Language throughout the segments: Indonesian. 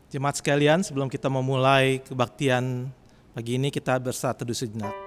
Jemaat sekalian, sebelum kita memulai kebaktian pagi ini, kita bersatu teduh sejenak.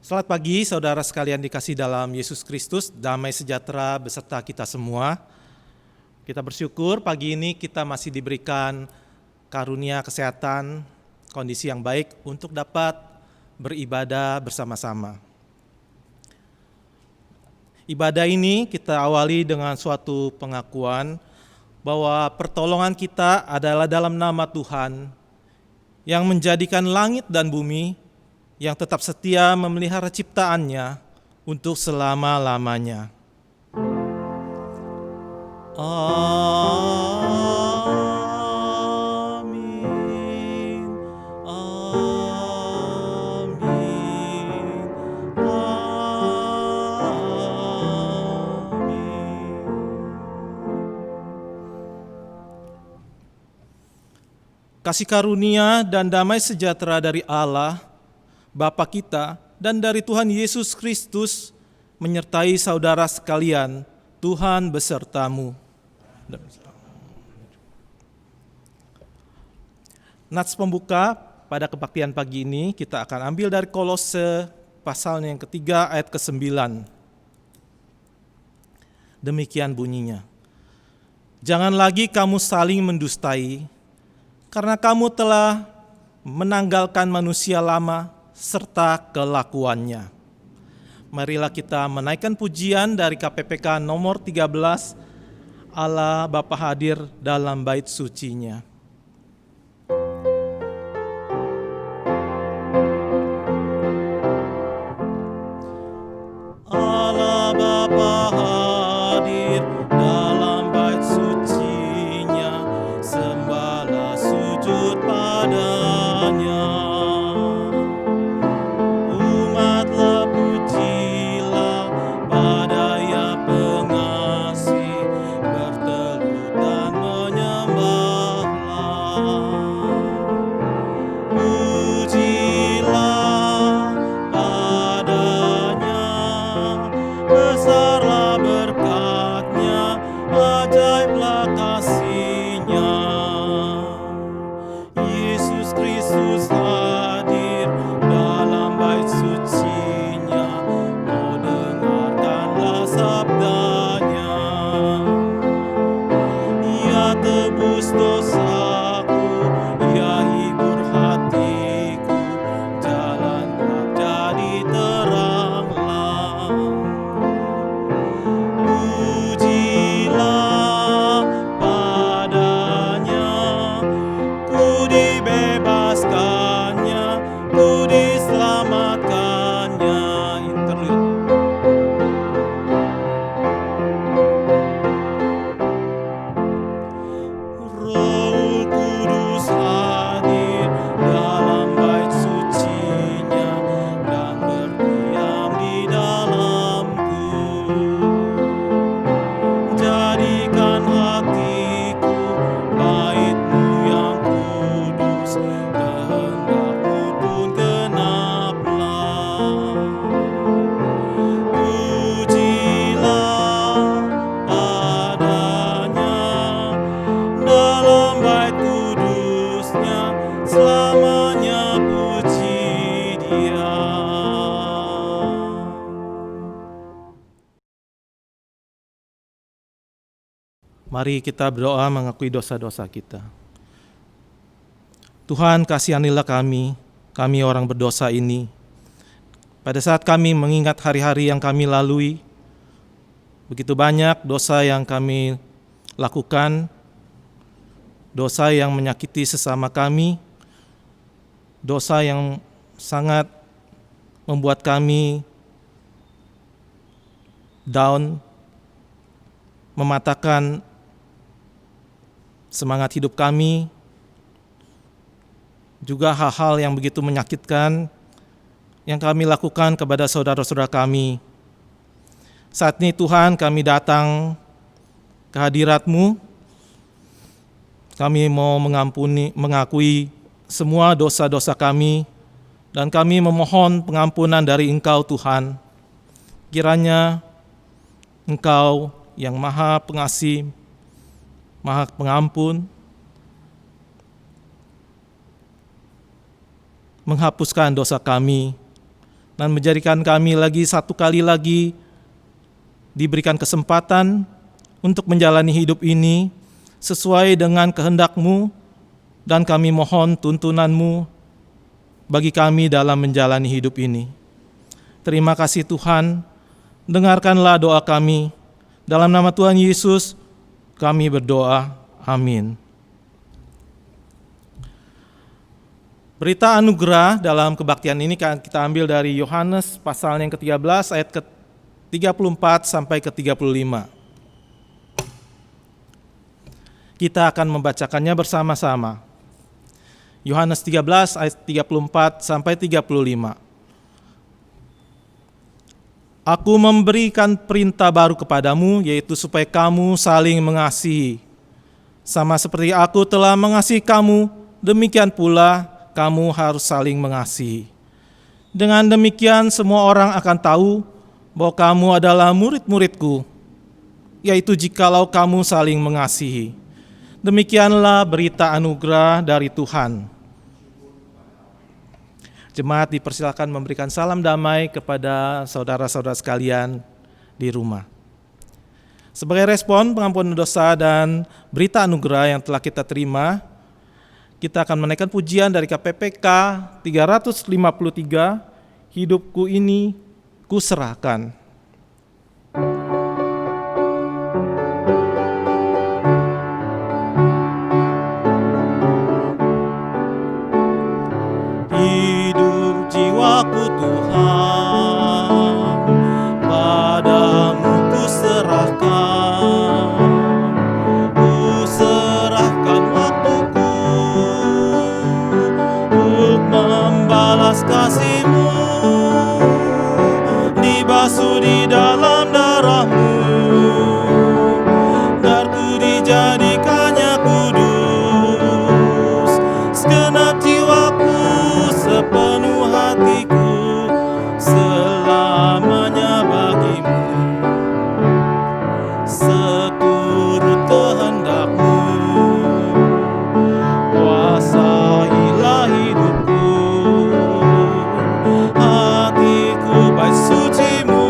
Selamat pagi saudara sekalian dikasih dalam Yesus Kristus, damai sejahtera beserta kita semua. Kita bersyukur pagi ini kita masih diberikan karunia kesehatan, kondisi yang baik untuk dapat beribadah bersama-sama. Ibadah ini kita awali dengan suatu pengakuan bahwa pertolongan kita adalah dalam nama Tuhan yang menjadikan langit dan bumi, yang tetap setia memelihara ciptaannya untuk selama-lamanya. Amin. Amin. Amin. Kasih karunia dan damai sejahtera dari Allah Bapa kita dan dari Tuhan Yesus Kristus menyertai saudara sekalian. Tuhan besertamu. Nats pembuka pada kebaktian pagi ini kita akan ambil dari Kolose pasalnya yang ketiga ayat ke-9. Demikian bunyinya. Jangan lagi kamu saling mendustai, karena kamu telah menanggalkan manusia lama serta kelakuannya. Marilah kita menaikkan pujian dari KPPK nomor 13, Allah Bapa hadir dalam bait sucinya. Allah Bapa hadir dalam bait sucinya, sembahlah sujud padanya. Mari kita berdoa mengakui dosa-dosa kita. Tuhan, kasihanilah kami orang berdosa ini. Pada saat kami mengingat hari-hari yang kami lalui, begitu banyak dosa yang kami lakukan, dosa yang menyakiti sesama kami, dosa yang sangat membuat kami down, mematahkan semangat hidup kami, juga hal-hal yang begitu menyakitkan yang kami lakukan kepada saudara-saudara kami. Saat ini Tuhan, kami datang ke hadirat-Mu. Kami mau mengakui semua dosa-dosa kami, dan kami memohon pengampunan dari Engkau Tuhan. Kiranya Engkau yang Maha Pengasih, Maha Pengampun, menghapuskan dosa kami dan menjadikan kami satu kali lagi diberikan kesempatan untuk menjalani hidup ini sesuai dengan kehendak-Mu, dan kami mohon tuntunan-Mu bagi kami dalam menjalani hidup ini. Terima kasih Tuhan, dengarkanlah doa kami. Dalam nama Tuhan Yesus kami berdoa, amin. Berita anugerah dalam kebaktian ini kita ambil dari Yohanes pasal yang ke-13 ayat ke-34 sampai ke-35. Kita akan membacakannya bersama-sama. Yohanes 13 ayat 34 sampai 35. Aku memberikan perintah baru kepadamu, yaitu supaya kamu saling mengasihi. Sama seperti aku telah mengasihi kamu, demikian pula kamu harus saling mengasihi. Dengan demikian semua orang akan tahu bahwa kamu adalah murid-muridku, yaitu jikalau kamu saling mengasihi. Demikianlah berita anugerah dari Tuhan. Jemaat dipersilakan memberikan salam damai kepada saudara-saudara sekalian di rumah. Sebagai respon pengampunan dosa dan berita anugerah yang telah kita terima, kita akan menaikkan pujian dari KPPK 353, Hidupku ini kuserahkan. Jiwaku Tuhan, padamu kuserahkan, kuserahkan waktuku untuk membalas kasih-Mu, dibasuh di dalam darah-Mu, darku dijadikannya kudus, segenap jiwaku sepenuh hatiku selamanya bagi-Mu, seturut kehendak-Mu, kuasailah hidupku, hatiku bait suci-Mu,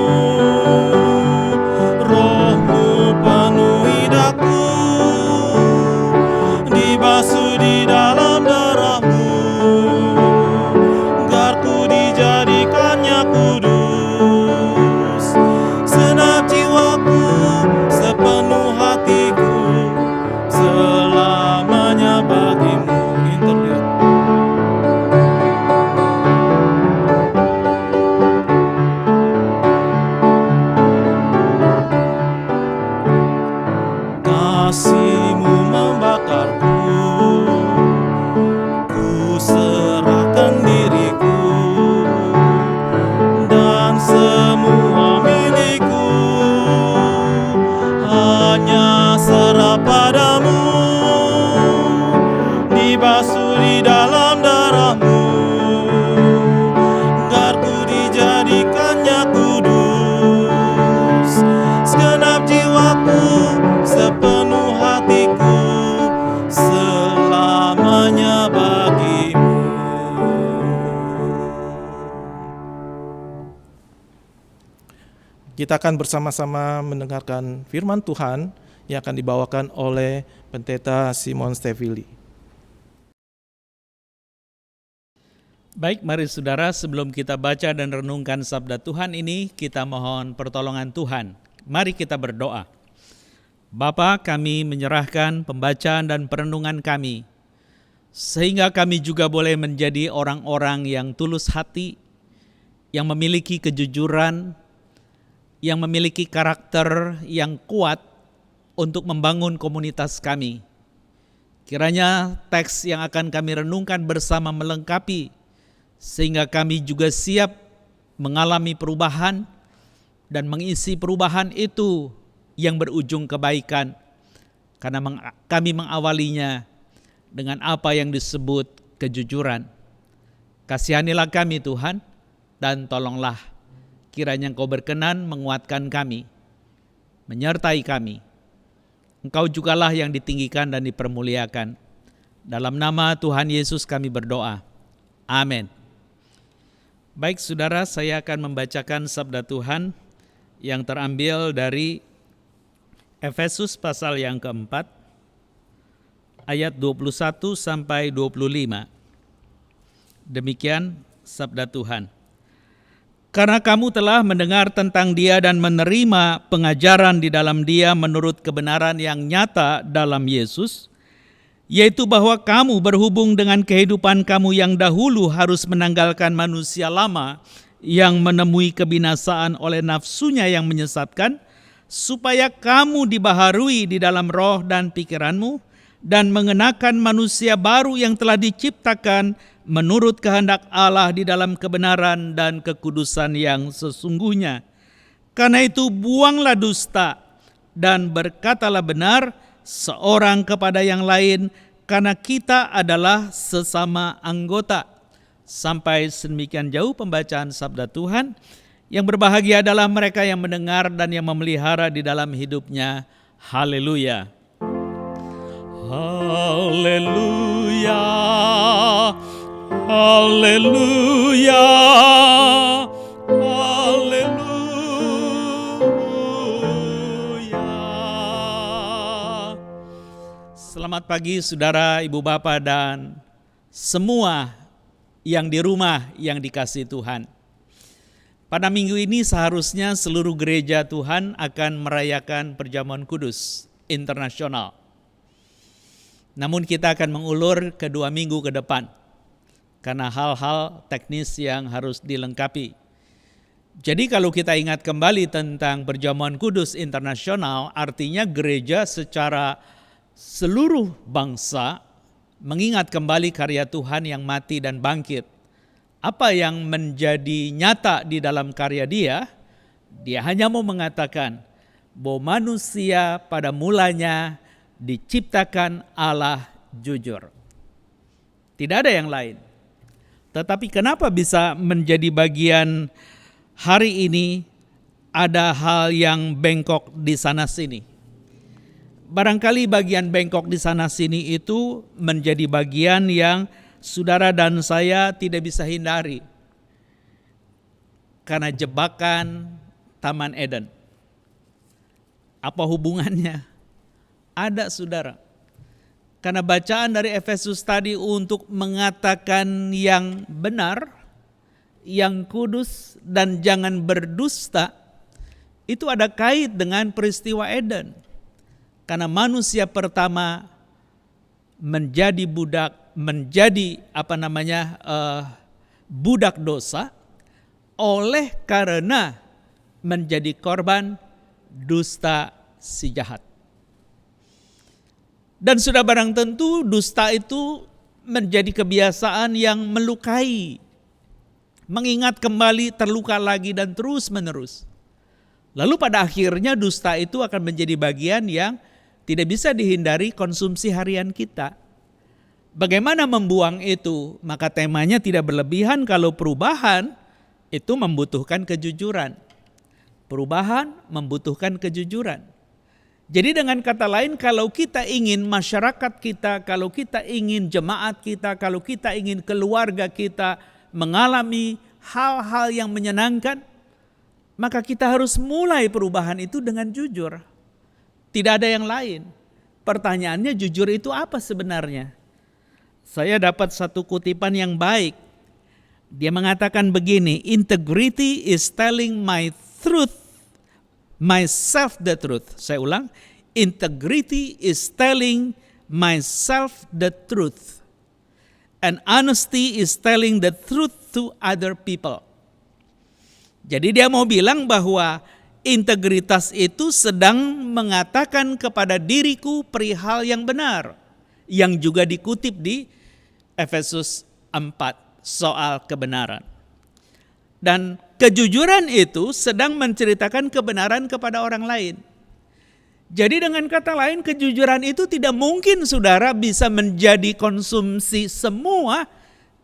Roh-Mu penuhi daku, dibasuh di dalam darah-Mu, dijadikannya kudus, senap jiwaku sepenuh hatiku selamanya bagi-Mu. Interlude. Kasih-Mu membakarku, ku serahkan diriku, semua milikku hanya serah padamu, dibasuh di dalam darah-Mu, darku dijadikannya kudus, segenap jiwaku sepenuh hatiku selamanya bagi-Mu. Kita akan bersama-sama mendengarkan firman Tuhan yang akan dibawakan oleh Pendeta Simon Stevili. Baik, mari saudara, sebelum kita baca dan renungkan sabda Tuhan ini, kita mohon pertolongan Tuhan. Mari kita berdoa. Bapa, kami menyerahkan pembacaan dan perenungan kami, sehingga kami juga boleh menjadi orang-orang yang tulus hati, yang memiliki kejujuran, yang memiliki karakter yang kuat untuk membangun komunitas kami. Kiranya teks yang akan kami renungkan bersama melengkapi, sehingga kami juga siap mengalami perubahan dan mengisi perubahan itu yang berujung kebaikan, karena kami mengawalinya dengan apa yang disebut kejujuran. Kasihanilah kami Tuhan, dan tolonglah kiranya Engkau berkenan menguatkan kami, menyertai kami. Engkau jugalah yang ditinggikan dan dipermuliakan. Dalam nama Tuhan Yesus kami berdoa. Amin. Baik saudara, saya akan membacakan sabda Tuhan yang terambil dari Efesus pasal yang keempat, ayat 21 sampai 25. Demikian sabda Tuhan. Karena kamu telah mendengar tentang Dia dan menerima pengajaran di dalam Dia menurut kebenaran yang nyata dalam Yesus, yaitu bahwa kamu berhubung dengan kehidupan kamu yang dahulu harus menanggalkan manusia lama yang menemui kebinasaan oleh nafsunya yang menyesatkan, supaya kamu dibaharui di dalam roh dan pikiranmu, dan mengenakan manusia baru yang telah diciptakan menurut kehendak Allah di dalam kebenaran dan kekudusan yang sesungguhnya. Karena itu buanglah dusta dan berkatalah benar seorang kepada yang lain, karena kita adalah sesama anggota. Sampai sedemikian jauh pembacaan sabda Tuhan. Yang berbahagia adalah mereka yang mendengar dan yang memelihara di dalam hidupnya. Haleluya. Haleluya. Haleluya. Selamat pagi saudara, ibu bapa dan semua yang di rumah yang dikasihi Tuhan. Pada minggu ini seharusnya seluruh gereja Tuhan akan merayakan perjamuan kudus internasional. Namun kita akan mengulur ke 2 minggu ke depan karena hal-hal teknis yang harus dilengkapi. Jadi kalau kita ingat kembali tentang perjamuan kudus internasional, artinya gereja secara seluruh bangsa mengingat kembali karya Tuhan yang mati dan bangkit. Apa yang menjadi nyata di dalam karya Dia? Dia hanya mau mengatakan bahwa manusia pada mulanya diciptakan Allah jujur. Tidak ada yang lain. Tetapi kenapa bisa menjadi bagian hari ini ada hal yang bengkok di sana sini? Barangkali bagian bengkok di sana sini itu menjadi bagian yang saudara dan saya tidak bisa hindari. Karena jebakan Taman Eden. Apa hubungannya? Ada saudara. Karena bacaan dari Efesus tadi untuk mengatakan yang benar, yang kudus dan jangan berdusta, itu ada kait dengan peristiwa Eden. Karena manusia pertama menjadi budak, budak dosa oleh karena menjadi korban dusta si jahat. Dan sudah barang tentu dusta itu menjadi kebiasaan yang melukai, mengingat kembali, terluka lagi dan terus menerus. Lalu pada akhirnya dusta itu akan menjadi bagian yang tidak bisa dihindari konsumsi harian kita. Bagaimana membuang itu? Maka temanya tidak berlebihan kalau perubahan itu membutuhkan kejujuran. Perubahan membutuhkan kejujuran. Jadi dengan kata lain, kalau kita ingin masyarakat kita, kalau kita ingin jemaat kita, kalau kita ingin keluarga kita mengalami hal-hal yang menyenangkan, maka kita harus mulai perubahan itu dengan jujur. Tidak ada yang lain. Pertanyaannya, jujur itu apa sebenarnya? Saya dapat satu kutipan yang baik. Dia mengatakan begini, integrity is telling my truth, myself the truth. Saya ulang, integrity is telling myself the truth. And honesty is telling the truth to other people. Jadi dia mau bilang bahwa integritas itu sedang mengatakan kepada diriku perihal yang benar. Yang juga dikutip di Efesus 4 soal kebenaran. Dan kejujuran itu sedang menceritakan kebenaran kepada orang lain. Jadi dengan kata lain, kejujuran itu tidak mungkin saudara bisa menjadi konsumsi semua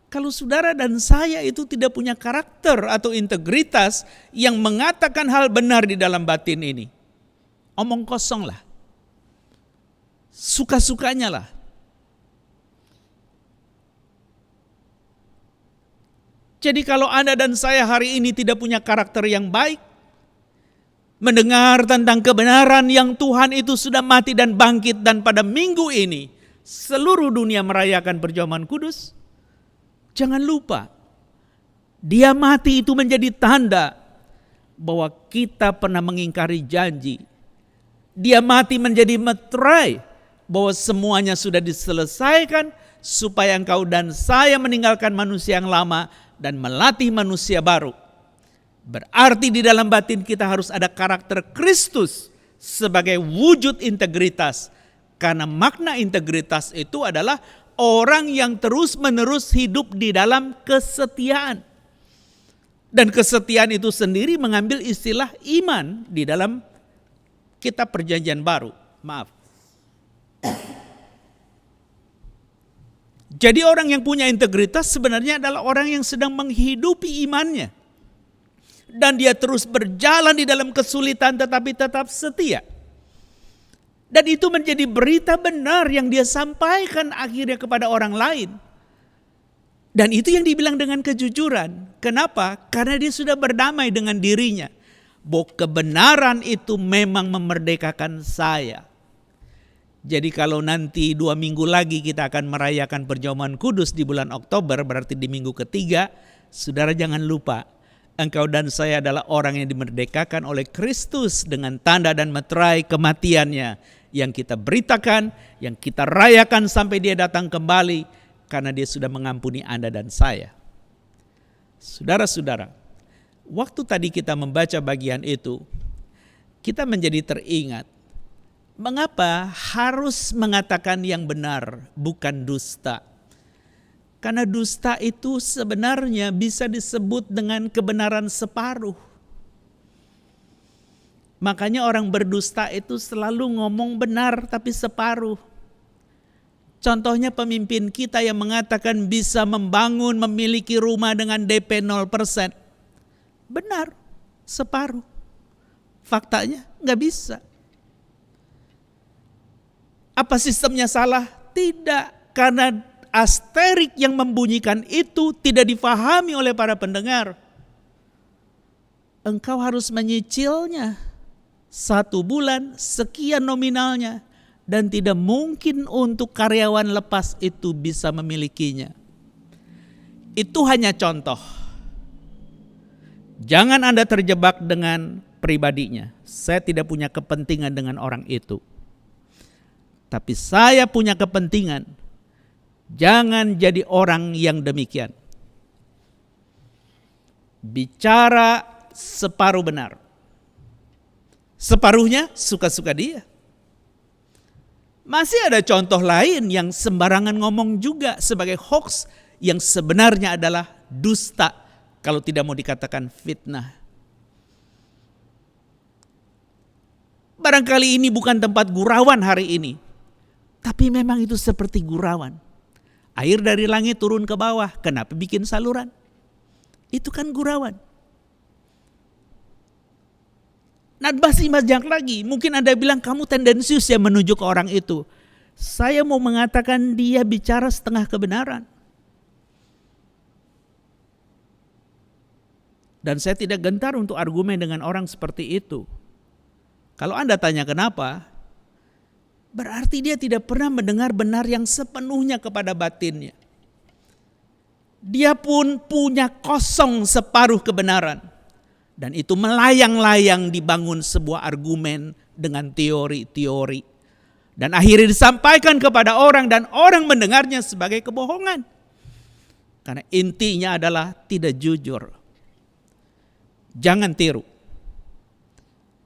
kalau saudara dan saya itu tidak punya karakter atau integritas yang mengatakan hal benar di dalam batin ini. Omong kosong lah. Suka-sukanya lah. Jadi kalau Anda dan saya hari ini tidak punya karakter yang baik, mendengar tentang kebenaran yang Tuhan itu sudah mati dan bangkit, dan pada minggu ini seluruh dunia merayakan perjamuan kudus, jangan lupa, dia mati itu menjadi tanda bahwa kita pernah mengingkari janji. Dia mati menjadi meterai bahwa semuanya sudah diselesaikan supaya engkau dan saya meninggalkan manusia yang lama dan melatih manusia baru. Berarti di dalam batin kita harus ada karakter Kristus sebagai wujud integritas. Karena makna integritas itu adalah orang yang terus-menerus hidup di dalam kesetiaan. Dan kesetiaan itu sendiri mengambil istilah iman di dalam kitab Perjanjian Baru. Maaf. Jadi orang yang punya integritas sebenarnya adalah orang yang sedang menghidupi imannya. Dan dia terus berjalan di dalam kesulitan tetapi tetap setia. Dan itu menjadi berita benar yang dia sampaikan akhirnya kepada orang lain. Dan itu yang dibilang dengan kejujuran. Kenapa? Karena dia sudah berdamai dengan dirinya. Bahwa kebenaran itu memang memerdekakan saya. Jadi kalau nanti 2 minggu lagi kita akan merayakan perjamuan kudus di bulan Oktober, berarti di minggu ketiga, saudara jangan lupa, engkau dan saya adalah orang yang dimerdekakan oleh Kristus dengan tanda dan meterai kematiannya, yang kita beritakan, yang kita rayakan sampai dia datang kembali, karena dia sudah mengampuni Anda dan saya. Saudara-saudara, waktu tadi kita membaca bagian itu, kita menjadi teringat, mengapa harus mengatakan yang benar, bukan dusta? Karena dusta itu sebenarnya bisa disebut dengan kebenaran separuh. Makanya orang berdusta itu selalu ngomong benar tapi separuh. Contohnya pemimpin kita yang mengatakan bisa membangun, memiliki rumah dengan DP 0%. Benar, separuh. Faktanya nggak bisa. Apa sistemnya salah? Tidak, karena asterik yang membunyikan itu tidak difahami oleh para pendengar. Engkau harus menyicilnya 1 bulan, sekian nominalnya, dan tidak mungkin untuk karyawan lepas itu bisa memilikinya. Itu hanya contoh. Jangan Anda terjebak dengan pribadinya. Saya tidak punya kepentingan dengan orang itu. Tapi saya punya kepentingan, jangan jadi orang yang demikian. Bicara separuh benar. Separuhnya suka-suka dia. Masih ada contoh lain yang sembarangan ngomong juga sebagai hoax yang sebenarnya adalah dusta, kalau tidak mau dikatakan fitnah. Barangkali ini bukan tempat gurauan hari ini. Tapi memang itu seperti gurauan. Air dari langit turun ke bawah, kenapa bikin saluran? Itu kan gurauan. Nah, masih banyak lagi. Mungkin Anda bilang kamu tendensius ya menuju ke orang itu. Saya mau mengatakan dia bicara setengah kebenaran. Dan saya tidak gentar untuk argumen dengan orang seperti itu. Kalau Anda tanya kenapa, berarti dia tidak pernah mendengar benar yang sepenuhnya kepada batinnya. Dia pun punya kosong separuh kebenaran. Dan itu melayang-layang dibangun sebuah argumen dengan teori-teori. Dan akhirnya disampaikan kepada orang dan orang mendengarnya sebagai kebohongan. Karena intinya adalah tidak jujur. Jangan tiru.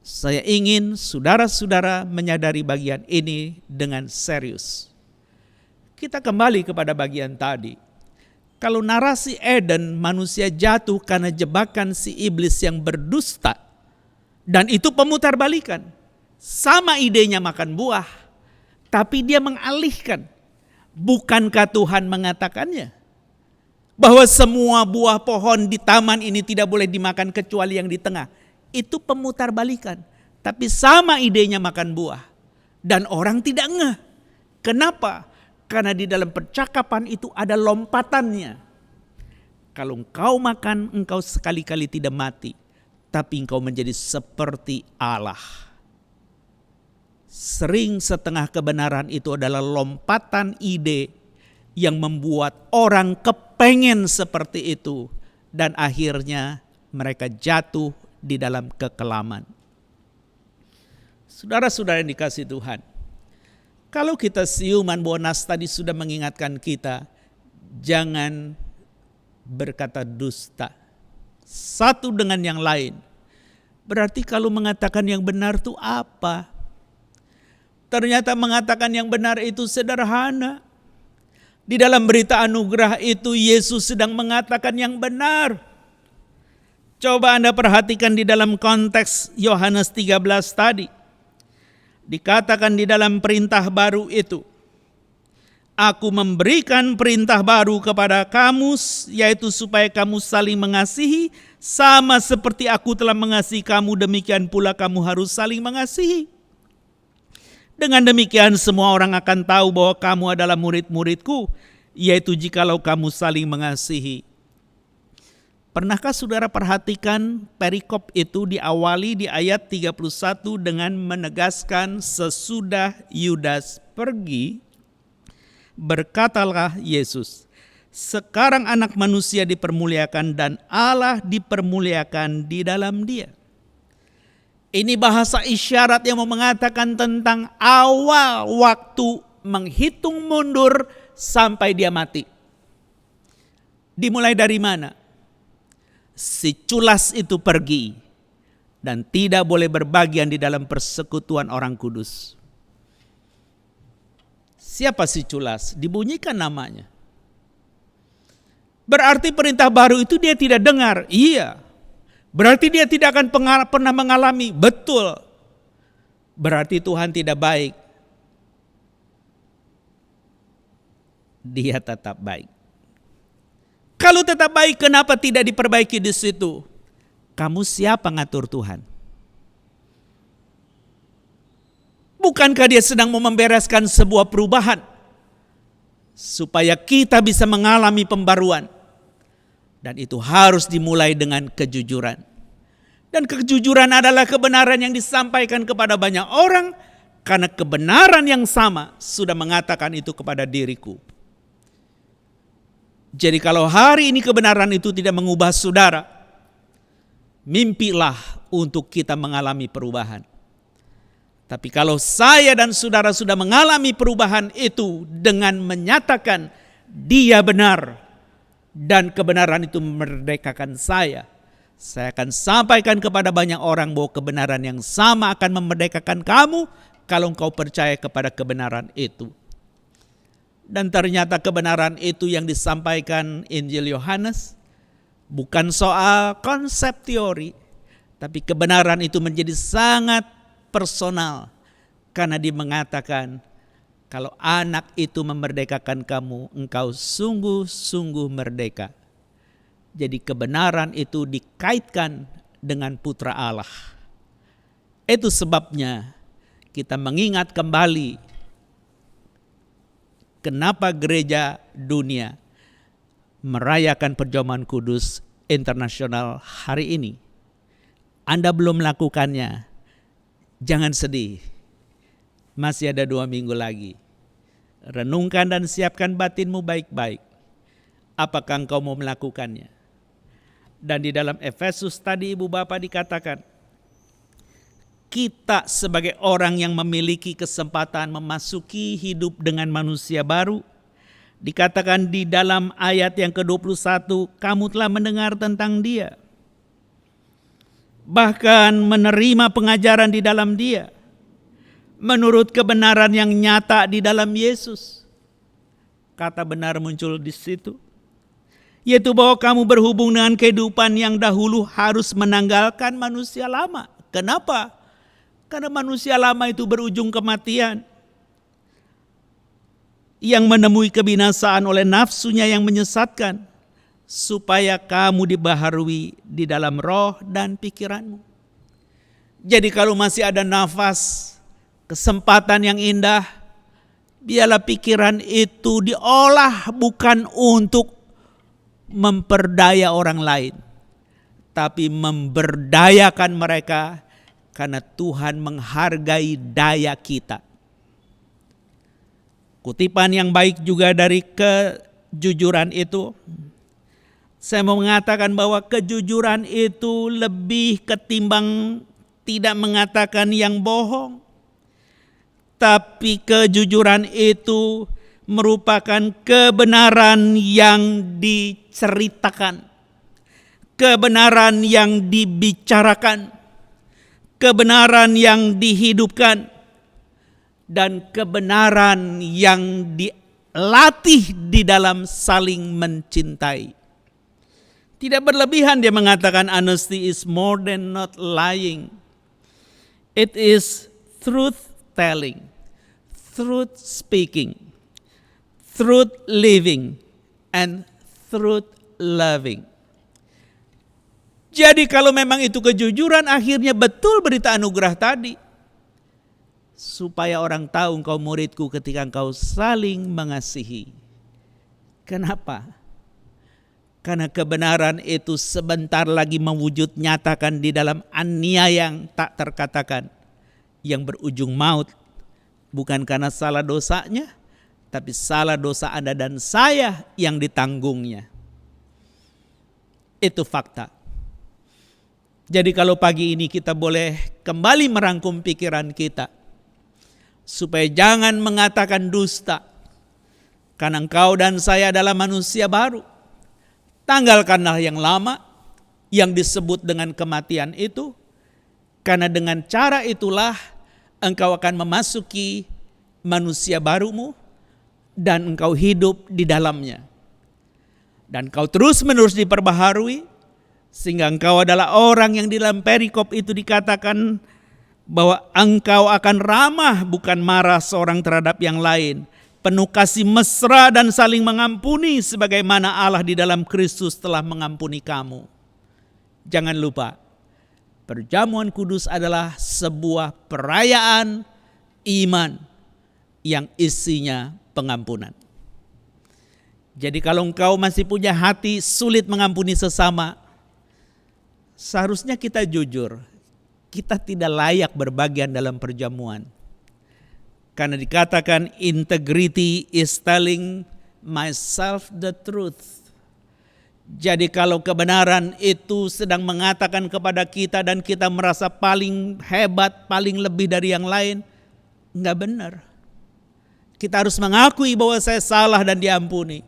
Saya ingin saudara-saudara menyadari bagian ini dengan serius. Kita kembali kepada bagian tadi. Kalau narasi Eden, manusia jatuh karena jebakan si iblis yang berdusta. Dan itu pemutarbalikan. Sama idenya makan buah. Tapi dia mengalihkan. Bukankah Tuhan mengatakannya? Bahwa semua buah pohon di taman ini tidak boleh dimakan kecuali yang di tengah. Itu pemutarbalikan. Tapi sama idenya makan buah. Dan orang tidak ngeh. Kenapa? Karena di dalam percakapan itu ada lompatannya. Kalau engkau makan, engkau sekali-kali tidak mati. Tapi engkau menjadi seperti Allah. Sering setengah kebenaran itu adalah lompatan ide yang membuat orang kepengen seperti itu. Dan akhirnya mereka jatuh di dalam kekelaman. Saudara-saudara yang dikasihi Tuhan. Kalau kita siuman bahwa nas tadi sudah mengingatkan kita. Jangan berkata dusta. Satu dengan yang lain. Berarti kalau mengatakan yang benar itu apa? Ternyata mengatakan yang benar itu sederhana. Di dalam berita anugerah itu Yesus sedang mengatakan yang benar. Coba Anda perhatikan di dalam konteks Yohanes 13 tadi. Dikatakan di dalam perintah baru itu. Aku memberikan perintah baru kepada kamu, yaitu supaya kamu saling mengasihi. Sama seperti aku telah mengasihi kamu, demikian pula kamu harus saling mengasihi. Dengan demikian semua orang akan tahu bahwa kamu adalah murid-muridku, yaitu jikalau kamu saling mengasihi. Pernahkah saudara perhatikan perikop itu diawali di ayat 31 dengan menegaskan sesudah Yudas pergi, berkatalah Yesus, sekarang anak manusia dipermuliakan dan Allah dipermuliakan di dalam dia. Ini bahasa isyarat yang mau mengatakan tentang awal waktu menghitung mundur sampai dia mati. Dimulai dari mana? Si culas itu pergi dan tidak boleh berbagian di dalam persekutuan orang kudus. Siapa si culas? Dibunyikan namanya. Berarti perintah baru itu dia tidak dengar. Iya. Berarti dia tidak akan pernah mengalami. Betul. Berarti Tuhan tidak baik. Dia tetap baik. Kalau tetap baik, kenapa tidak diperbaiki di situ? Kamu siapa ngatur Tuhan? Bukankah dia sedang mau membereskan sebuah perubahan? Supaya kita bisa mengalami pembaruan. Dan itu harus dimulai dengan kejujuran. Dan kejujuran adalah kebenaran yang disampaikan kepada banyak orang. Karena kebenaran yang sama sudah mengatakan itu kepada diriku. Jadi kalau hari ini kebenaran itu tidak mengubah saudara. Mimpilah untuk kita mengalami perubahan. Tapi kalau saya dan saudara sudah mengalami perubahan itu dengan menyatakan dia benar. Dan kebenaran itu memerdekakan saya akan sampaikan kepada banyak orang bahwa kebenaran yang sama akan memerdekakan kamu kalau engkau percaya kepada kebenaran itu. Dan ternyata kebenaran itu yang disampaikan Injil Yohanes bukan soal konsep teori, tapi kebenaran itu menjadi sangat personal karena dia mengatakan, kalau anak itu memerdekakan kamu, engkau sungguh-sungguh merdeka. Jadi kebenaran itu dikaitkan dengan Putra Allah. Itu sebabnya kita mengingat kembali kenapa gereja dunia merayakan perjamuan kudus internasional hari ini. Anda belum melakukannya, jangan sedih. Masih ada 2 minggu lagi. Renungkan dan siapkan batinmu baik-baik. Apakah engkau mau melakukannya? Dan di dalam Efesus tadi Ibu Bapak dikatakan, kita sebagai orang yang memiliki kesempatan memasuki hidup dengan manusia baru, dikatakan di dalam ayat yang ke-21, kamu telah mendengar tentang dia. Bahkan menerima pengajaran di dalam dia, menurut kebenaran yang nyata di dalam Yesus. Kata benar muncul di situ, yaitu bahwa kamu berhubung dengan kehidupan yang dahulu harus menanggalkan manusia lama. Kenapa? Karena manusia lama itu berujung kematian, yang menemui kebinasaan oleh nafsunya yang menyesatkan, supaya kamu dibaharui di dalam roh dan pikiranmu. Jadi kalau masih ada nafas, kesempatan yang indah, biarlah pikiran itu diolah bukan untuk memperdaya orang lain, tapi memberdayakan mereka, karena Tuhan menghargai daya kita. Kutipan yang baik juga dari kejujuran itu, saya mau mengatakan bahwa kejujuran itu lebih ketimbang tidak mengatakan yang bohong. Tapi kejujuran itu merupakan kebenaran yang diceritakan, kebenaran yang dibicarakan, kebenaran yang dihidupkan, dan kebenaran yang dilatih di dalam saling mencintai. Tidak berlebihan dia mengatakan honesty is more than not lying. It is truth telling, truth speaking, truth living, and truth loving. Jadi kalau memang itu kejujuran, akhirnya betul berita anugerah tadi. Supaya orang tahu engkau muridku ketika engkau saling mengasihi. Kenapa? Karena kebenaran itu sebentar lagi mewujud nyatakan di dalam aniaya yang tak terkatakan, yang berujung maut, bukan karena salah dosanya, tapi salah dosa Anda dan saya yang ditanggungnya. Itu fakta. Jadi kalau pagi ini kita boleh kembali merangkum pikiran kita, supaya jangan mengatakan dusta, karena engkau dan saya adalah manusia baru. Tanggalkanlah yang lama, yang disebut dengan kematian itu, karena dengan cara itulah engkau akan memasuki manusia barumu, dan engkau hidup di dalamnya. Dan engkau terus-menerus diperbaharui, sehingga engkau adalah orang yang di dalam perikop itu dikatakan bahwa engkau akan ramah bukan marah seorang terhadap yang lain, penuh kasih mesra dan saling mengampuni sebagaimana Allah di dalam Kristus telah mengampuni kamu. Jangan lupa, perjamuan kudus adalah sebuah perayaan iman yang isinya pengampunan. Jadi kalau engkau masih punya hati sulit mengampuni sesama, seharusnya kita jujur, kita tidak layak berbagian dalam perjamuan. Karena dikatakan integrity is telling myself the truth. Jadi kalau kebenaran itu sedang mengatakan kepada kita dan kita merasa paling hebat, paling lebih dari yang lain, enggak benar. Kita harus mengakui bahwa saya salah dan diampuni.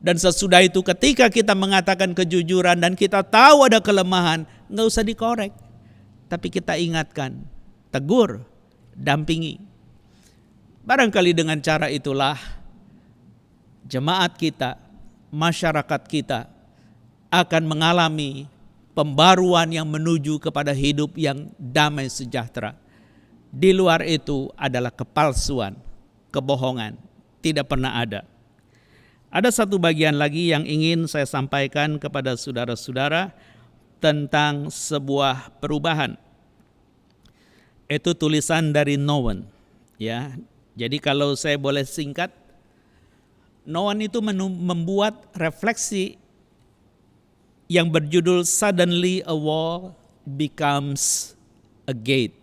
Dan sesudah itu ketika kita mengatakan kejujuran dan kita tahu ada kelemahan, enggak usah dikorek. Tapi kita ingatkan, tegur, dampingi. Barangkali dengan cara itulah jemaat kita, masyarakat kita akan mengalami pembaruan yang menuju kepada hidup yang damai sejahtera. Di luar itu adalah kepalsuan, kebohongan, tidak pernah ada. Ada satu bagian lagi yang ingin saya sampaikan kepada saudara-saudara tentang sebuah perubahan. Itu tulisan dari Nowen, ya. Jadi kalau saya boleh singkat, Nowen itu membuat refleksi yang berjudul Suddenly a Wall Becomes a Gate.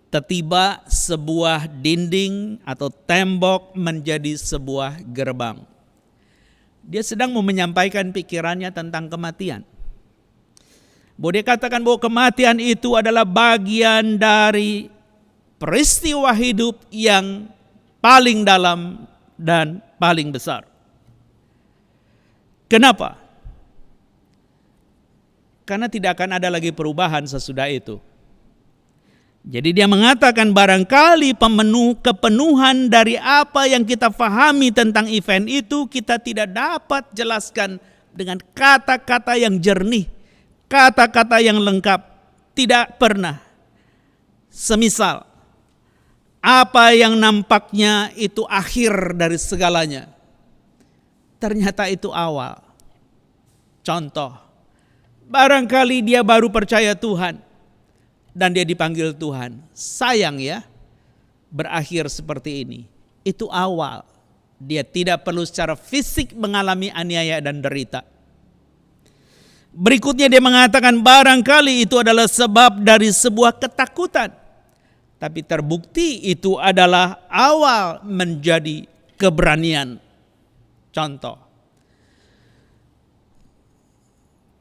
Tiba-tiba sebuah dinding atau tembok menjadi sebuah gerbang. Dia sedang mau menyampaikan pikirannya tentang kematian. Bahwa dia katakan bahwa kematian itu adalah bagian dari peristiwa hidup yang paling dalam dan paling besar. Kenapa? Karena tidak akan ada lagi perubahan sesudah itu. Jadi dia mengatakan barangkali kepenuhan dari apa yang kita pahami tentang event itu kita tidak dapat jelaskan dengan kata-kata yang jernih, kata-kata yang lengkap. Tidak pernah. Semisal apa yang nampaknya itu akhir dari segalanya, ternyata itu awal. Contoh, barangkali dia baru percaya Tuhan dan dia dipanggil Tuhan. Sayang ya, berakhir seperti ini. Itu awal. Dia tidak perlu secara fisik mengalami aniaya dan derita. Berikutnya dia mengatakan barangkali itu adalah sebab dari sebuah ketakutan. Tapi terbukti itu adalah awal menjadi keberanian. Contoh,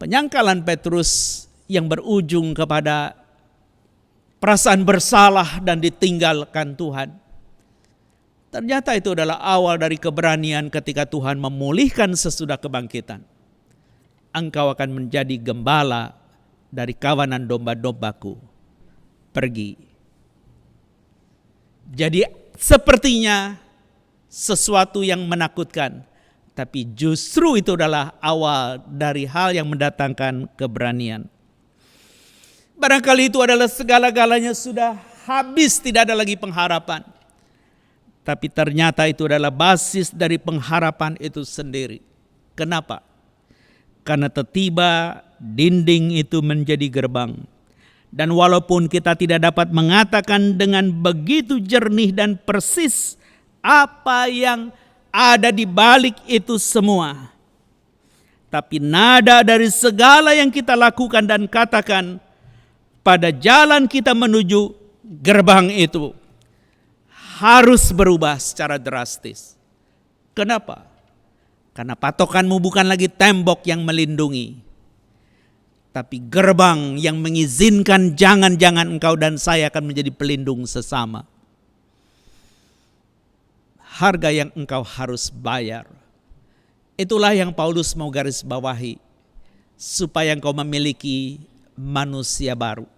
penyangkalan Petrus yang berujung kepada perasaan bersalah dan ditinggalkan Tuhan. Ternyata itu adalah awal dari keberanian ketika Tuhan memulihkan sesudah kebangkitan. Engkau akan menjadi gembala dari kawanan domba-dombaku. Pergi. Jadi sepertinya sesuatu yang menakutkan. Tapi justru itu adalah awal dari hal yang mendatangkan keberanian. Barangkali itu adalah segala-galanya sudah habis, tidak ada lagi pengharapan. Tapi ternyata itu adalah basis dari pengharapan itu sendiri. Kenapa? Karena tiba dinding itu menjadi gerbang. Dan walaupun kita tidak dapat mengatakan dengan begitu jernih dan persis apa yang ada di balik itu semua. Tapi nada dari segala yang kita lakukan dan katakan pada jalan kita menuju gerbang itu harus berubah secara drastis. Kenapa? Karena patokanmu bukan lagi tembok yang melindungi, tapi gerbang yang mengizinkan jangan-jangan engkau dan saya akan menjadi pelindung sesama. Harga yang engkau harus bayar. Itulah yang Paulus mau garis bawahi, supaya engkau memiliki manusia baru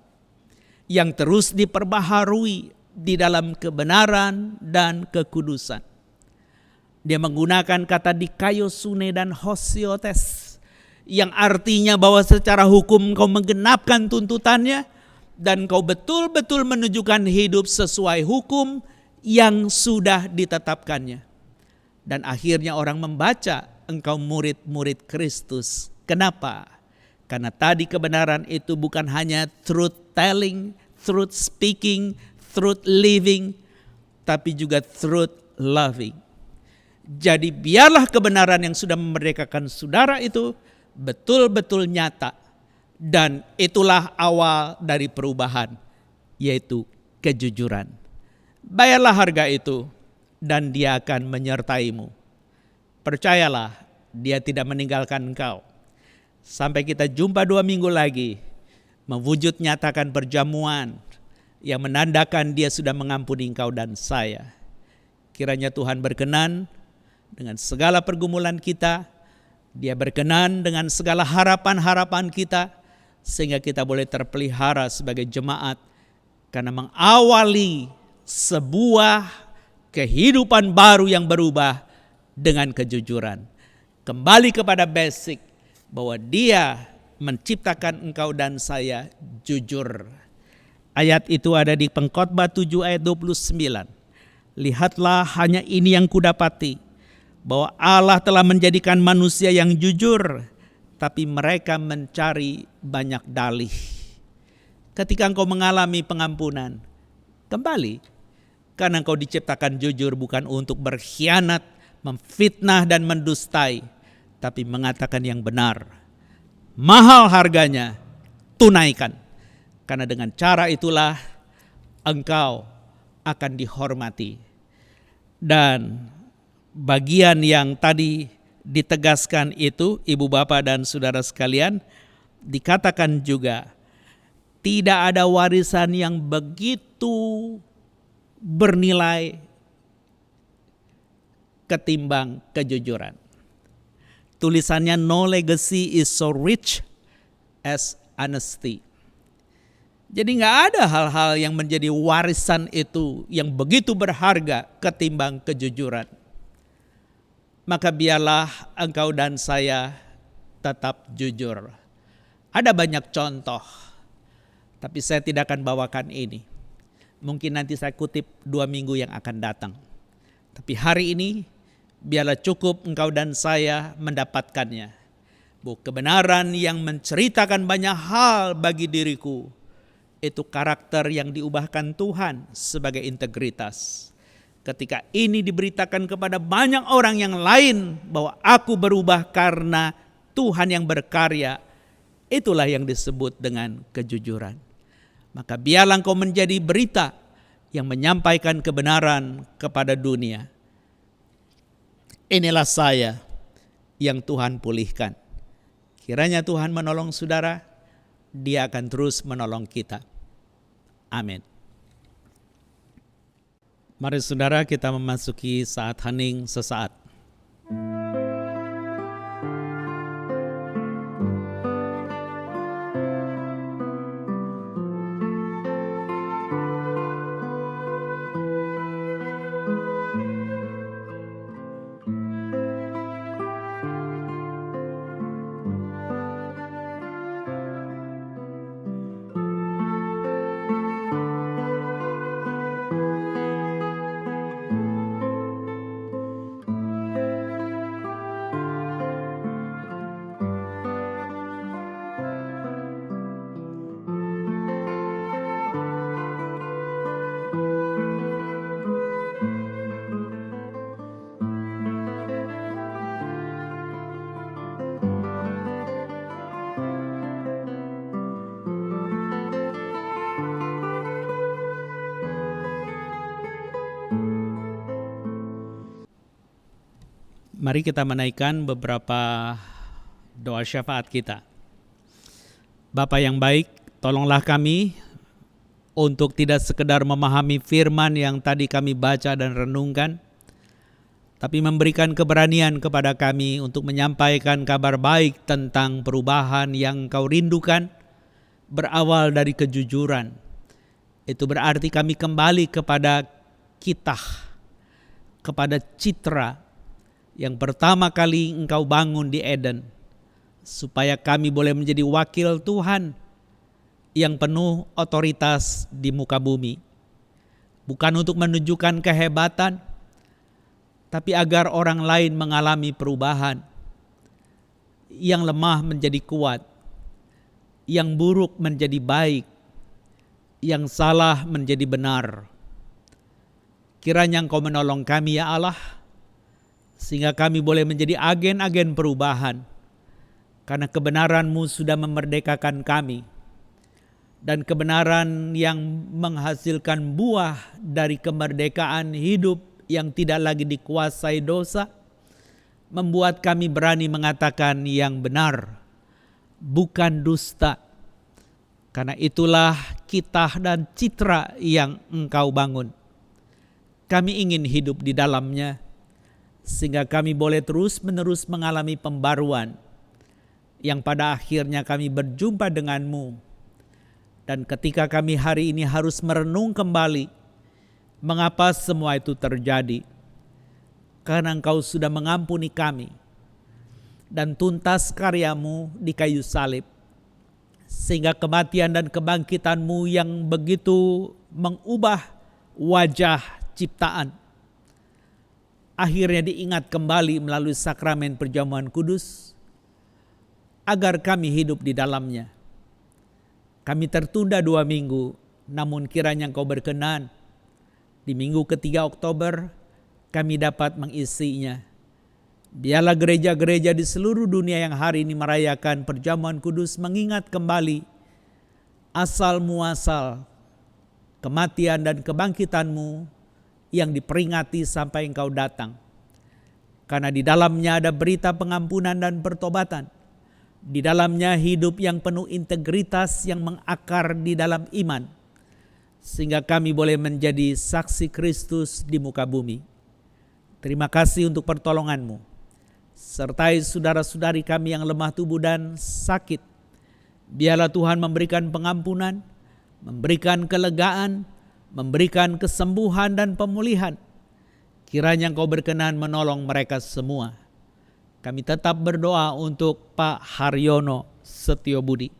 yang terus diperbaharui di dalam kebenaran dan kekudusan. Dia menggunakan kata dikaiosune dan hosiotes, yang artinya bahwa secara hukum kau menggenapkan tuntutannya dan kau betul-betul menunjukkan hidup sesuai hukum yang sudah ditetapkannya. Dan akhirnya orang membaca engkau murid-murid Kristus. Kenapa? Karena tadi kebenaran itu bukan hanya truth telling, truth speaking, truth living, tapi juga truth loving. Jadi biarlah kebenaran yang sudah memerdekakan saudara itu betul-betul nyata. Dan itulah awal dari perubahan, yaitu kejujuran. Bayarlah harga itu dan dia akan menyertaimu. Percayalah, dia tidak meninggalkan engkau. Sampai kita jumpa 2 minggu lagi, mewujud nyatakan perjamuan yang menandakan dia sudah mengampuni engkau dan saya. Kiranya Tuhan berkenan dengan segala pergumulan kita, dia berkenan dengan segala harapan-harapan kita, sehingga kita boleh terpelihara sebagai jemaat, karena mengawali sebuah kehidupan baru yang berubah dengan kejujuran. Kembali kepada basic, bahwa dia menciptakan engkau dan saya jujur. Ayat itu ada di Pengkhotbah 7 ayat 29. Lihatlah, hanya ini yang kudapati, bahwa Allah telah menjadikan manusia yang jujur, tapi mereka mencari banyak dalih. Ketika engkau mengalami pengampunan, kembali, karena engkau diciptakan jujur bukan untuk berkhianat, memfitnah dan mendustai, tapi mengatakan yang benar. Mahal harganya, tunaikan. Karena dengan cara itulah engkau akan dihormati. Dan bagian yang tadi ditegaskan itu, ibu bapak dan saudara sekalian, dikatakan juga tidak ada warisan yang begitu bernilai ketimbang kejujuran. Tulisannya, no legacy is so rich as honesty. Jadi nggak ada hal-hal yang menjadi warisan itu yang begitu berharga ketimbang kejujuran. Maka biarlah engkau dan saya tetap jujur. Ada banyak contoh, tapi saya tidak akan bawakan ini. Mungkin nanti saya kutip 2 minggu yang akan datang. Tapi hari ini, biarlah cukup engkau dan saya mendapatkannya. Kebenaran yang menceritakan banyak hal bagi diriku, itu karakter yang diubahkan Tuhan sebagai integritas. Ketika ini diberitakan kepada banyak orang yang lain bahwa aku berubah karena Tuhan yang berkarya, itulah yang disebut dengan kejujuran. Maka biarlah engkau menjadi berita yang menyampaikan kebenaran kepada dunia. Inilah saya yang Tuhan pulihkan. Kiranya Tuhan menolong saudara, Dia akan terus menolong kita. Amin. Mari saudara, kita memasuki saat hening sesaat. Mari kita menaikkan beberapa doa syafaat kita. Bapa yang baik, tolonglah kami untuk tidak sekedar memahami firman yang tadi kami baca dan renungkan, tapi memberikan keberanian kepada kami untuk menyampaikan kabar baik tentang perubahan yang Kau rindukan, berawal dari kejujuran. Itu berarti kami kembali kepada kitah, kepada citra yang pertama kali Engkau bangun di Eden, supaya kami boleh menjadi wakil Tuhan yang penuh otoritas di muka bumi. Bukan untuk menunjukkan kehebatan, tapi agar orang lain mengalami perubahan. Yang lemah menjadi kuat, yang buruk menjadi baik, yang salah menjadi benar. Kiranya Engkau menolong kami ya Allah, sehingga kami boleh menjadi agen-agen perubahan. Karena kebenaran-Mu sudah memerdekakan kami. Dan kebenaran yang menghasilkan buah dari kemerdekaan hidup yang tidak lagi dikuasai dosa, membuat kami berani mengatakan yang benar, bukan dusta. Karena itulah kitah dan citra yang Engkau bangun. Kami ingin hidup di dalamnya, sehingga kami boleh terus-menerus mengalami pembaruan, yang pada akhirnya kami berjumpa denganmu. Dan ketika kami hari ini harus merenung kembali, mengapa semua itu terjadi? Karena Engkau sudah mengampuni kami, dan tuntas karya-Mu di kayu salib, sehingga kematian dan kebangkitan-Mu yang begitu mengubah wajah ciptaan, akhirnya diingat kembali melalui sakramen perjamuan kudus, agar kami hidup di dalamnya. Kami tertunda 2 minggu, namun kiranya Engkau berkenan, di minggu ketiga Oktober, kami dapat mengisinya. Biarlah gereja-gereja di seluruh dunia yang hari ini merayakan perjamuan kudus mengingat kembali asal muasal kematian dan kebangkitan-Mu yang diperingati sampai Engkau datang. Karena di dalamnya ada berita pengampunan dan pertobatan. Di dalamnya hidup yang penuh integritas yang mengakar di dalam iman. Sehingga kami boleh menjadi saksi Kristus di muka bumi. Terima kasih untuk pertolongan-Mu. Sertai saudara-saudari kami yang lemah tubuh dan sakit. Biarlah Tuhan memberikan pengampunan, memberikan kelegaan, memberikan kesembuhan dan pemulihan. Kiranya Engkau berkenan menolong mereka semua. Kami tetap berdoa untuk Pak Haryono Setiobudi,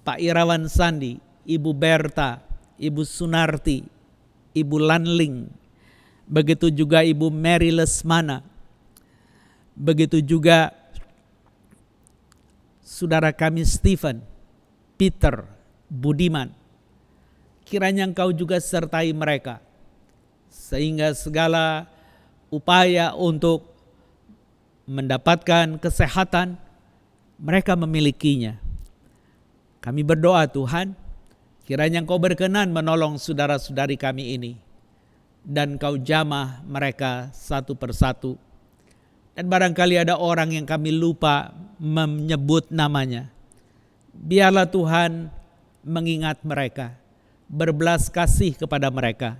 Pak Irawan Sandi, Ibu Berta, Ibu Sunarti, Ibu Lanling, begitu juga Ibu Mary Lesmana, begitu juga saudara kami Stephen, Peter, Budiman. Kiranya Engkau juga sertai mereka, sehingga segala upaya untuk mendapatkan kesehatan mereka memilikinya. Kami berdoa Tuhan, kiranya Engkau berkenan menolong saudara-saudari kami ini, dan Engkau jamah mereka satu persatu. Dan barangkali ada orang yang kami lupa menyebut namanya. Biarlah Tuhan mengingat mereka, berbelas kasih kepada mereka.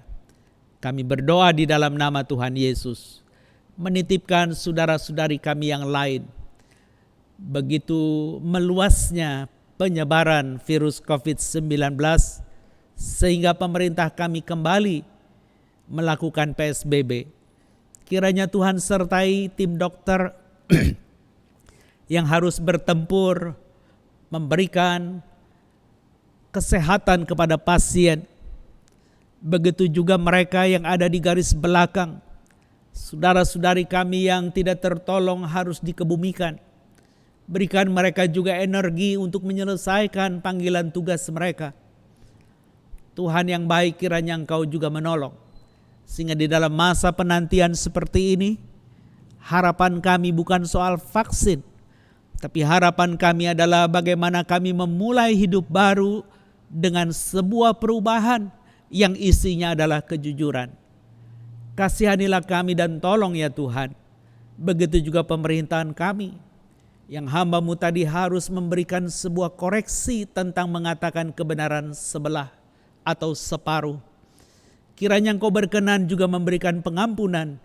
Kami berdoa di dalam nama Tuhan Yesus, menitipkan saudara-saudari kami yang lain. Begitu meluasnya penyebaran virus COVID-19, sehingga pemerintah kami kembali melakukan PSBB. Kiranya Tuhan sertai tim dokter yang harus bertempur, memberikan kesehatan kepada pasien. Begitu juga mereka yang ada di garis belakang, saudara-saudari kami yang tidak tertolong harus dikebumikan. Berikan mereka juga energi untuk menyelesaikan panggilan tugas mereka. Tuhan yang baik, kiranya Engkau juga menolong. Sehingga di dalam masa penantian seperti ini, harapan kami bukan soal vaksin, tapi harapan kami adalah bagaimana kami memulai hidup baru dengan sebuah perubahan yang isinya adalah kejujuran. Kasihanilah kami dan tolong ya Tuhan. Begitu juga pemerintahan kami, yang hamba-Mu tadi harus memberikan sebuah koreksi tentang mengatakan kebenaran sebelah atau separuh. Kiranya Engkau berkenan juga memberikan pengampunan,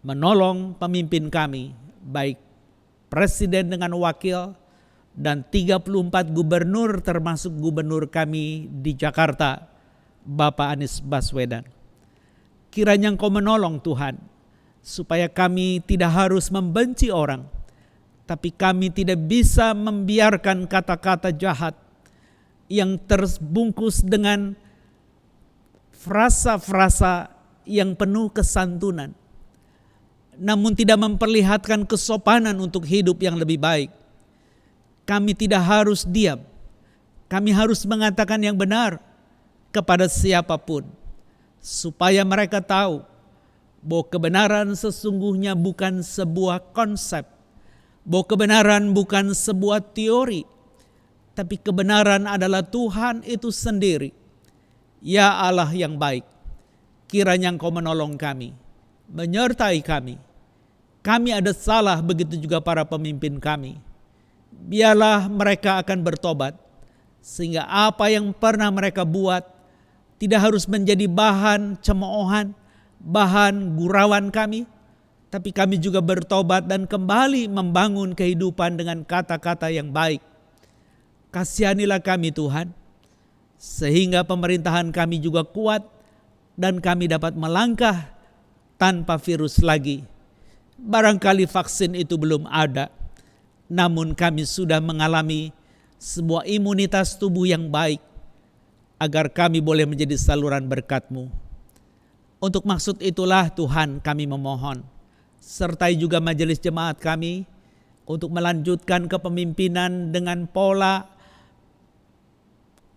menolong pemimpin kami, baik presiden dengan wakil, dan 34 gubernur termasuk gubernur kami di Jakarta, Bapak Anies Baswedan. Kiranya Engkau menolong Tuhan, supaya kami tidak harus membenci orang, tapi kami tidak bisa membiarkan kata-kata jahat yang terbungkus dengan frasa-frasa yang penuh kesantunan, namun tidak memperlihatkan kesopanan untuk hidup yang lebih baik. Kami tidak harus diam. Kami harus mengatakan yang benar kepada siapapun, supaya mereka tahu bahwa kebenaran sesungguhnya bukan sebuah konsep, bahwa kebenaran bukan sebuah teori, tapi kebenaran adalah Tuhan itu sendiri. Ya Allah yang baik, kiranya Engkau menolong kami, menyertai kami. Kami ada salah, begitu juga para pemimpin kami. Biarlah mereka akan bertobat, sehingga apa yang pernah mereka buat tidak harus menjadi bahan cemoohan, bahan gurauan kami, tapi kami juga bertobat dan kembali membangun kehidupan dengan kata-kata yang baik. Kasihanilah kami Tuhan, sehingga pemerintahan kami juga kuat dan kami dapat melangkah tanpa virus lagi. Barangkali vaksin itu belum ada, namun kami sudah mengalami sebuah imunitas tubuh yang baik, agar kami boleh menjadi saluran berkat-Mu. Untuk maksud itulah Tuhan kami memohon, sertai juga majelis jemaat kami, untuk melanjutkan kepemimpinan dengan pola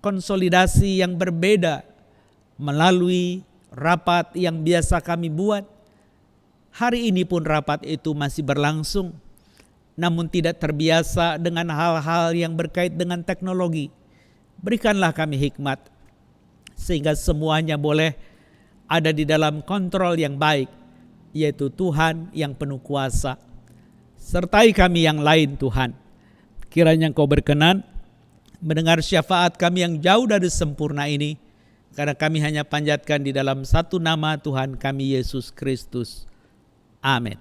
konsolidasi yang berbeda melalui rapat yang biasa kami buat. Hari ini pun rapat itu masih berlangsung, namun tidak terbiasa dengan hal-hal yang berkait dengan teknologi. Berikanlah kami hikmat, sehingga semuanya boleh ada di dalam kontrol yang baik, yaitu Tuhan yang penuh kuasa. Sertai kami yang lain Tuhan. Kiranya Engkau berkenan mendengar syafaat kami yang jauh dari sempurna ini, karena kami hanya panjatkan di dalam satu nama Tuhan kami Yesus Kristus. Amin.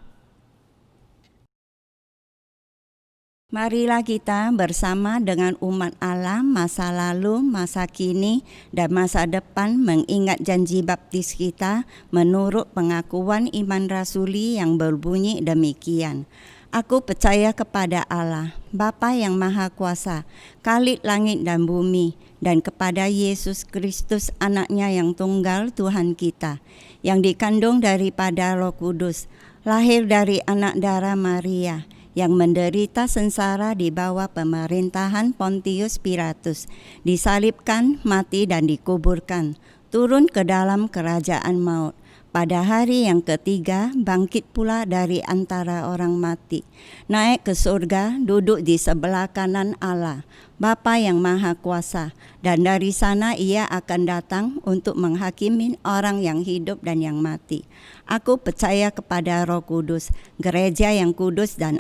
Marilah kita bersama dengan umat Allah masa lalu, masa kini, dan masa depan mengingat janji baptis kita menurut pengakuan iman rasuli yang berbunyi demikian. Aku percaya kepada Allah, Bapa yang Maha Kuasa, Khalik langit dan bumi, dan kepada Yesus Kristus anaknya yang tunggal Tuhan kita, yang dikandung daripada Roh Kudus, lahir dari anak darah Maria, yang menderita sengsara di bawah pemerintahan Pontius Pilatus, disalibkan, mati dan dikuburkan, turun ke dalam kerajaan maut. Pada hari yang ketiga bangkit pula dari antara orang mati, naik ke surga, duduk di sebelah kanan Allah, Bapa yang Maha Kuasa, dan dari sana ia akan datang untuk menghakimi orang yang hidup dan yang mati. Aku percaya kepada Roh Kudus, gereja yang kudus dan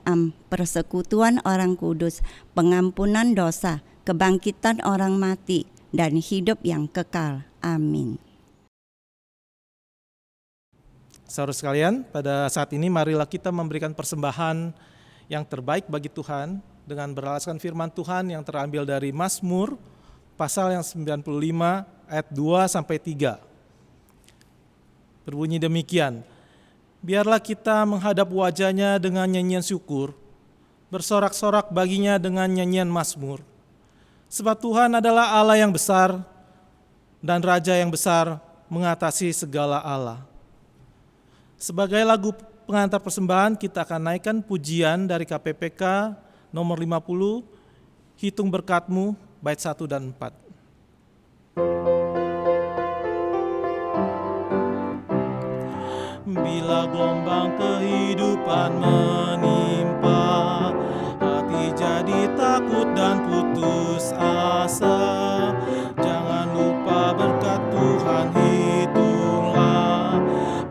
persekutuan orang kudus, pengampunan dosa, kebangkitan orang mati, dan hidup yang kekal. Amin. Saudara sekalian, pada saat ini marilah kita memberikan persembahan yang terbaik bagi Tuhan dengan beralaskan firman Tuhan yang terambil dari Mazmur pasal yang 95 ayat 2-3. Berbunyi demikian, biarlah kita menghadap wajah-Nya dengan nyanyian syukur, bersorak-sorak baginya dengan nyanyian Mazmur. Sebab Tuhan adalah Allah yang besar dan Raja yang besar mengatasi segala Allah. Sebagai lagu pengantar persembahan, kita akan naikkan pujian dari KPPK nomor 50, Hitung Berkat-Mu, bait 1 dan 4. Bila gelombang kehidupan menimpa, hati jadi takut dan putus asa. Jangan lupa berkat Tuhan hitunglah,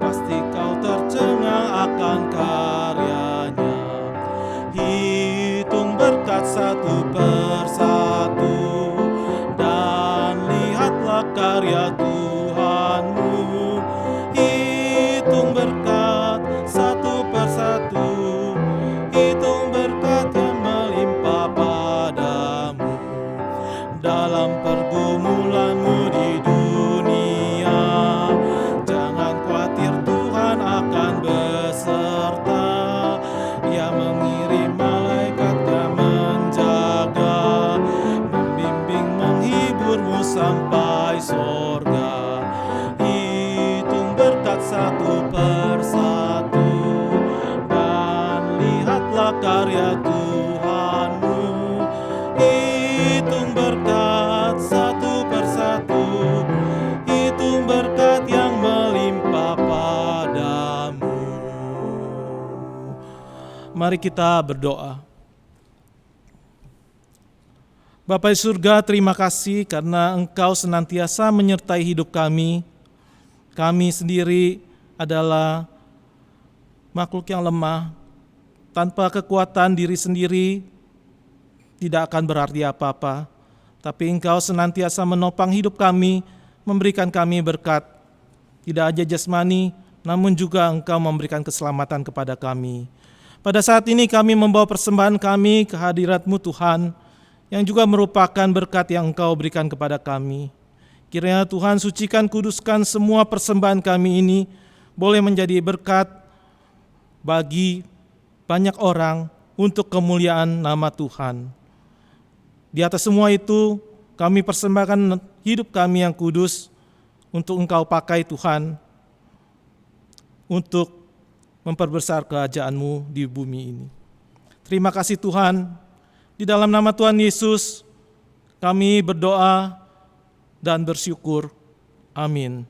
pasti kau tercengang akan karyanya. Hitung berkat satu persatu, dan lihatlah karya Tuhanmu. Hitung berkat satu persatu, hitung berkat yang melimpah padamu. Dalam pergumulanmu di dunia, jangan khawatir, Tuhan akan beserta. Ia mengirim malaikatnya menjaga, membimbing, menghiburmu sampai sorga. Hitung berkat satu persatu, dan lihatlah karya Tuhanmu. Hitung berkat satu persatu, hitung berkat yang melimpah padamu. Mari kita berdoa. Bapa di surga, terima kasih karena Engkau senantiasa menyertai hidup kami. Kami sendiri adalah makhluk yang lemah, tanpa kekuatan diri sendiri tidak akan berarti apa-apa. Tapi Engkau senantiasa menopang hidup kami, memberikan kami berkat, tidak aja jasmani, namun juga Engkau memberikan keselamatan kepada kami. Pada saat ini kami membawa persembahan kami ke hadirat-Mu Tuhan, yang juga merupakan berkat yang Engkau berikan kepada kami. Kiranya Tuhan sucikan, kuduskan semua persembahan kami ini, boleh menjadi berkat bagi banyak orang untuk kemuliaan nama Tuhan. Di atas semua itu, kami persembahkan hidup kami yang kudus untuk Engkau pakai Tuhan, untuk memperbesar kerajaan-Mu di bumi ini. Terima kasih Tuhan, di dalam nama Tuhan Yesus kami berdoa dan bersyukur. Amin.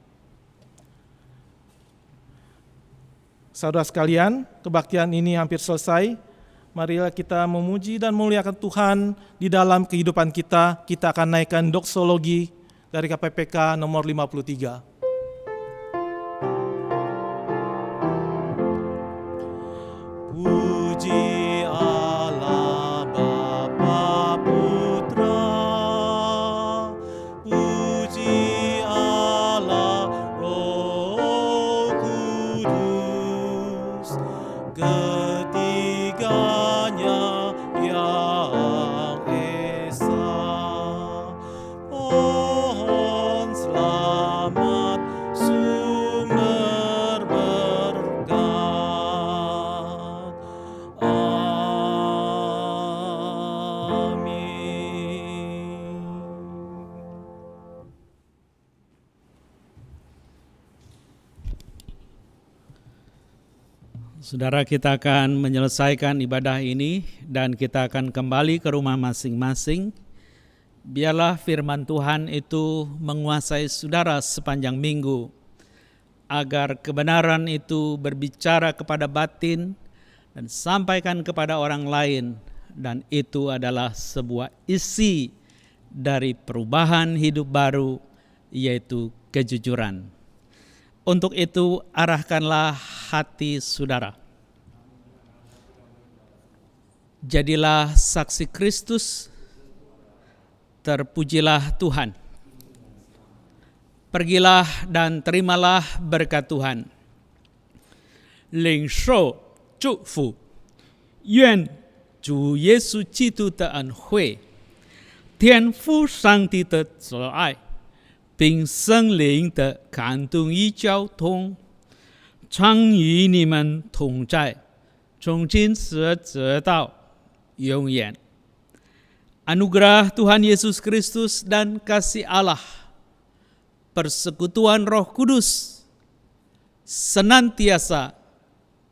Saudara sekalian, kebaktian ini hampir selesai. Marilah kita memuji dan memuliakan Tuhan di dalam kehidupan kita. Kita akan naikkan doksologi dari KPPK nomor 53. Puji Allah Bapa Putra, puji Allah Roh Kudus, ketiganya yang esa. Pohon selamat sumber berkat. Amin. Saudara, kita akan menyelesaikan ibadah ini dan kita akan kembali ke rumah masing-masing. Biarlah firman Tuhan itu menguasai saudara sepanjang minggu, agar kebenaran itu berbicara kepada batin dan sampaikan kepada orang lain, dan itu adalah sebuah isi dari perubahan hidup baru, yaitu kejujuran. Untuk itu, arahkanlah hati saudara. Jadilah saksi Kristus, terpujilah Tuhan. Pergilah dan terimalah berkat Tuhan. 领受祝福，愿主耶稣基督的恩惠、天父上帝的慈爱，并圣灵的感动与交通，常与你们同在，从今时直到永远。Anugerah Tuhan Yesus Kristus dan kasih Allah, persekutuan Roh Kudus, senantiasa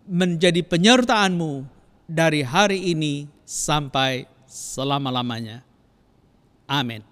menjadi penyertaanmu dari hari ini sampai selama-lamanya. Amin.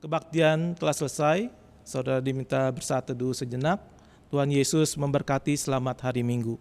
Kebaktian telah selesai. Saudara diminta bersaat teduh sejenak. Tuhan Yesus memberkati. Selamat hari Minggu.